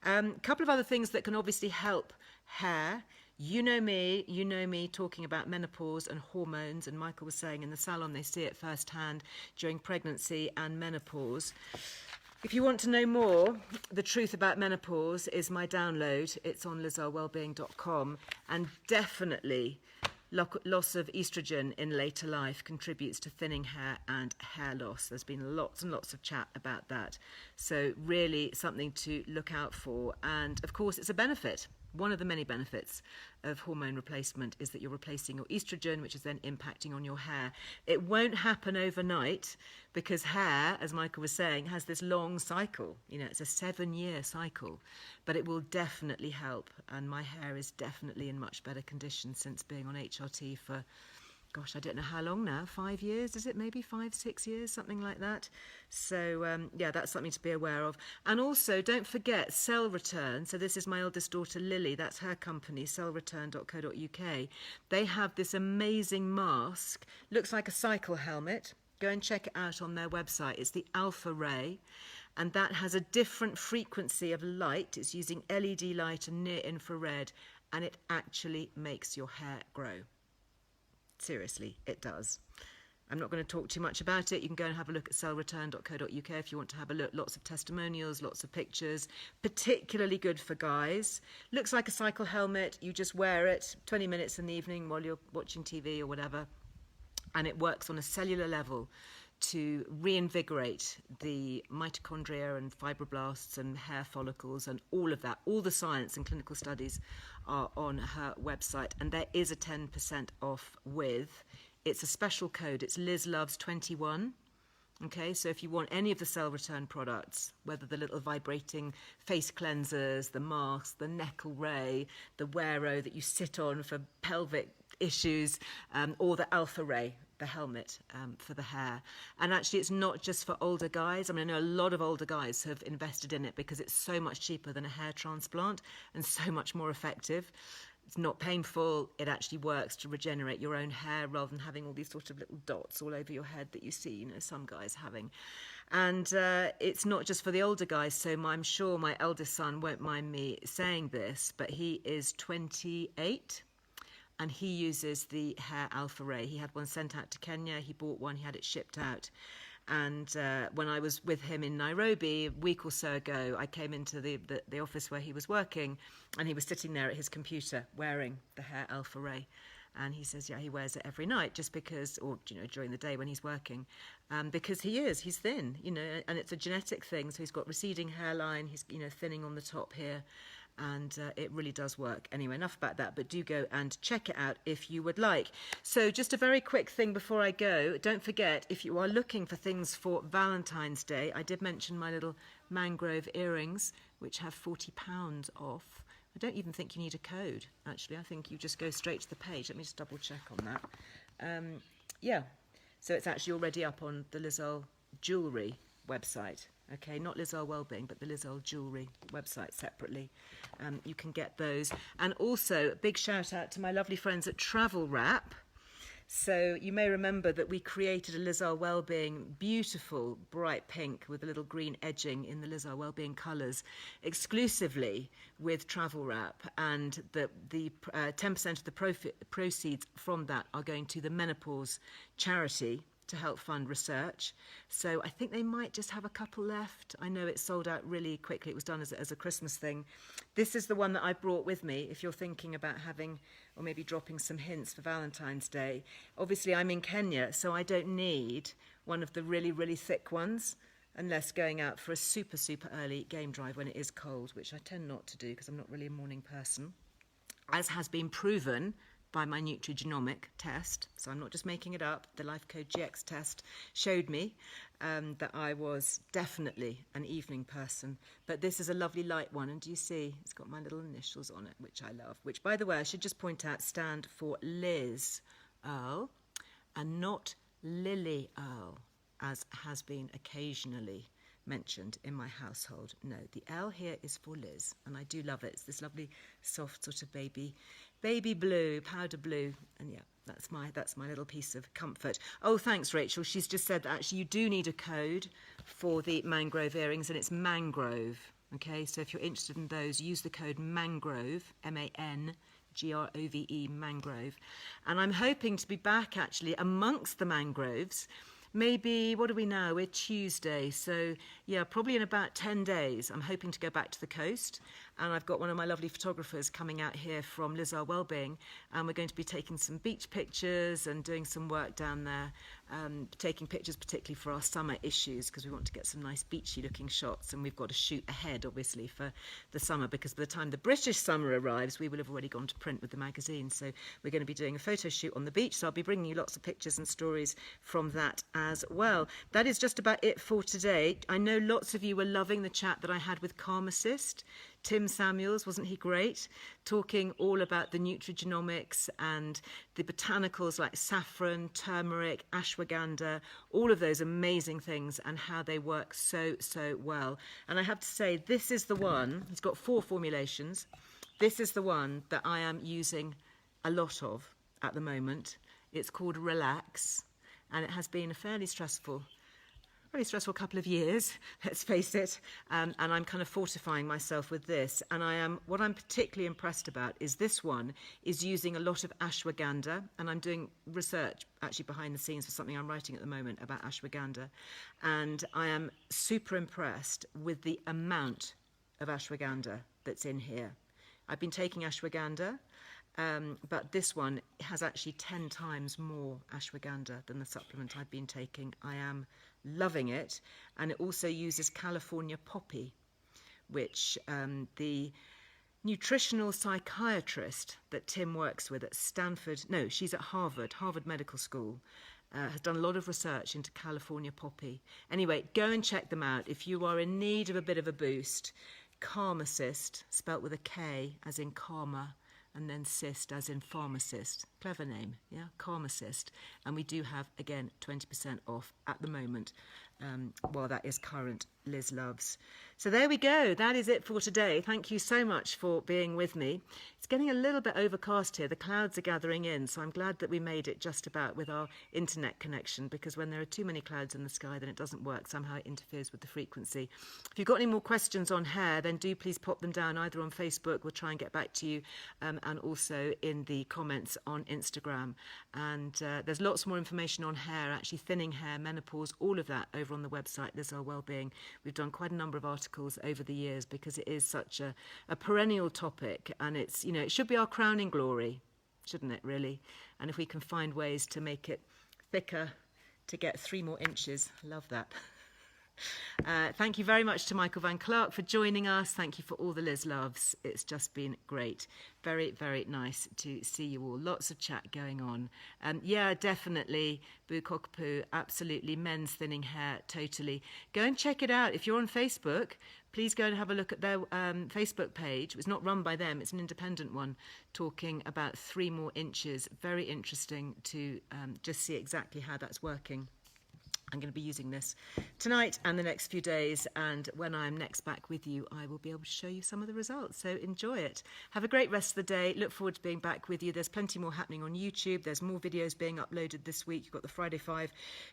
A couple of other things that can obviously help hair. You know me talking about menopause and hormones, and Michael was saying in the salon they see it firsthand during pregnancy and menopause. If you want to know more, the truth about menopause is my download. It's on LizEarleWellbeing.com, and definitely loss of estrogen in later life contributes to thinning hair and hair loss. There's been lots and lots of chat about that. So really something to look out for. And of course, it's a benefit. One of the many benefits of hormone replacement is that you're replacing your estrogen, which is then impacting on your hair. It won't happen overnight because hair, as Michael was saying, has this long cycle. You know, it's a 7-year cycle, but it will definitely help. And my hair is definitely in much better condition since being on HRT for, gosh, I don't know how long now, 5 years, is it maybe 5-6 years, something like that. So yeah, that's something to be aware of. And also don't forget Cell Return. So this is my eldest daughter Lily, that's her company, cellreturn.co.uk. They have this amazing mask, looks like a cycle helmet. Go and check it out on their website. It's the Alpha Ray, and that has a different frequency of light. It's using LED light and near infrared, and it actually makes your hair grow. Seriously, it does. I'm not going to talk too much about it. You can go and have a look at cellreturn.co.uk if you want to have a look. Lots of testimonials, lots of pictures, particularly good for guys. Looks like a cycle helmet. You just wear it 20 minutes in the evening while you're watching TV or whatever. And it works on a cellular level to reinvigorate the mitochondria and fibroblasts and hair follicles and all of that. All the science and clinical studies are on her website, and there is a 10% off with. It's a special code. It's LizLoves21. Okay, so if you want any of the Cell Return products, whether the little vibrating face cleansers, the masks, the Neckel Ray, the Wearo that you sit on for pelvic issues, or the Alpha Ray, the helmet for the hair. And actually it's not just for older guys. I mean, I know a lot of older guys have invested in it because it's so much cheaper than a hair transplant and so much more effective. It's not painful. It actually works to regenerate your own hair rather than having all these sort of little dots all over your head that you see, you know, some guys having. And it's not just for the older guys, so I'm sure my eldest son won't mind me saying this, but he is 28 and he uses the Hair Alpha Ray. He had one sent out to Kenya, he bought one, he had it shipped out. And when I was with him in Nairobi a week or so ago, I came into the office where he was working, and he was sitting there at his computer wearing the Hair Alpha Ray. And he says, yeah, he wears it every night just because, or, you know, during the day when he's working, because he's thin, you know, and it's a genetic thing. So he's got receding hairline, he's, you know, thinning on the top here. And it really does work. Anyway, enough about that, but do go and check it out if you would like. So just a very quick thing before I go. Don't forget, if you are looking for things for Valentine's Day, I did mention my little mangrove earrings, which have £40 off. I don't even think you need a code, actually. I think you just go straight to the page. Let me just double check on that. Yeah, so it's actually already up on the Liz Earle Jewellery website. Okay, not Liz Earle Wellbeing, but the Liz Earle Jewellery website separately. You can get those. And also, a big shout out to my lovely friends at Travel Wrap. So you may remember that we created a Liz Earle Wellbeing beautiful bright pink with a little green edging in the Liz Earle Wellbeing colours exclusively with Travel Wrap, and the 10% of the proceeds from that are going to the menopause charity to help fund research. So I think they might just have a couple left. I know it sold out really quickly. It was done as a Christmas thing. This is the one that I brought with me if you're thinking about having, or maybe dropping some hints for Valentine's Day. Obviously I'm in Kenya, so I don't need one of the really, really thick ones unless going out for a super, super early game drive when it is cold, which I tend not to do because I'm not really a morning person. As has been proven by my nutrigenomic test, so I'm not just making it up. The Life Code GX test showed me that I was definitely an evening person. But this is a lovely light one, and do you see it's got my little initials on it, which I love, which, by the way, I should just point out, stand for Liz Earle and not Lily Earle, as has been occasionally mentioned in my household. No, the L here is for Liz, and I do love it. It's this lovely soft sort of baby blue, powder blue, and yeah, that's my little piece of comfort. Oh, thanks, Rachel. She's just said that actually you do need a code for the Mangrove earrings, and it's Mangrove. Okay, so if you're interested in those, use the code Mangrove, MANGROVE, Mangrove. And I'm hoping to be back actually amongst the mangroves. Maybe, what are we now? We're Tuesday, so yeah, probably in about 10 days. I'm hoping to go back to the coast, and I've got one of my lovely photographers coming out here from Earle Wellbeing, and we're going to be taking some beach pictures and doing some work down there, taking pictures particularly for our summer issues, because we want to get some nice beachy looking shots, and we've got to shoot ahead, obviously, for the summer, because by the time the British summer arrives, we will have already gone to print with the magazine. So we're going to be doing a photo shoot on the beach, so I'll be bringing you lots of pictures and stories from that as well. That is just about it for today. I know lots of you were loving the chat that I had with Pharmacist Tim Samuels, wasn't he great? Talking all about the nutrigenomics and the botanicals like saffron, turmeric, ashwagandha, all of those amazing things, and how they work so well. And I have to say, this is the one, it's got 4 formulations. This is the one that I am using a lot of at the moment. It's called Relax, and it has been a fairly stressful couple of years, let's face it, and I'm kind of fortifying myself with this. And what I'm particularly impressed about is this one is using a lot of ashwagandha, and I'm doing research actually behind the scenes for something I'm writing at the moment about ashwagandha, and I am super impressed with the amount of ashwagandha that's in here. I've been taking ashwagandha, but this one has actually 10 times more ashwagandha than the supplement I've been taking. I am loving it, and it also uses California poppy, which the nutritional psychiatrist that Tim works with at she's at Harvard Medical School, has done a lot of research into California poppy. Anyway, go and check them out if you are in need of a bit of a boost. Pharmacist, spelt with a K as in karma, and then cyst as in pharmacist. Clever name, yeah, Pharmacist. And we do have, again, 20% off at the moment, while that is current Liz Loves. So there we go. That is it for today. Thank you so much for being with me. It's getting a little bit overcast here. The clouds are gathering in, so I'm glad that we made it just about with our internet connection, because when there are too many clouds in the sky, then it doesn't work. Somehow it interferes with the frequency. If you've got any more questions on hair, then do please pop them down either on Facebook. We'll try and get back to you, and also in the comments on Instagram. And there's lots more information on hair, actually thinning hair, menopause, all of that over on the website, Earle Wellbeing. We've done quite a number of articles over the years, because it is such a perennial topic, and it's, it should be our crowning glory, shouldn't it, really? And if we can find ways to make it thicker, to get 3 more inches, love that. Thank you very much to Michael Van Clark for joining us. Thank you for all the Liz Loves. It's just been great. Very, very nice to see you all. Lots of chat going on. Yeah, definitely. Boo Cockapoo, absolutely. Men's thinning hair, totally. Go and check it out. If you're on Facebook, please go and have a look at their Facebook page. It's not run by them. It's an independent one, talking about 3 more inches. Very interesting to just see exactly how that's working. I'm going to be using this tonight and the next few days, and when I'm next back with you, I will be able to show you some of the results. So enjoy it. Have a great rest of the day. Look forward to being back with you. There's plenty more happening on YouTube. There's more videos being uploaded this week. You've got the Friday 5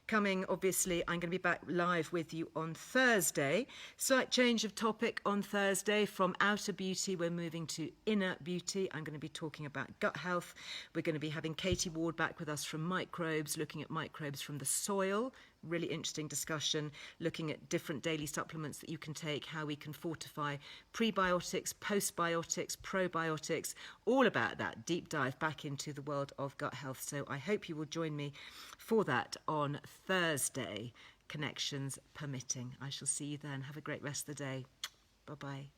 coming. Obviously, I'm going to be back live with you on Thursday. Slight change of topic on Thursday. From outer beauty, we're moving to inner beauty. I'm going to be talking about gut health. We're going to be having Katie Ward back with us from microbes, looking at microbes from the soil. Really interesting discussion, looking at different daily supplements that you can take, how we can fortify prebiotics, postbiotics, probiotics, all about that deep dive back into the world of gut health. So I hope you will join me for that on Thursday, connections permitting. I shall see you then. Have a great rest of the day. Bye-bye.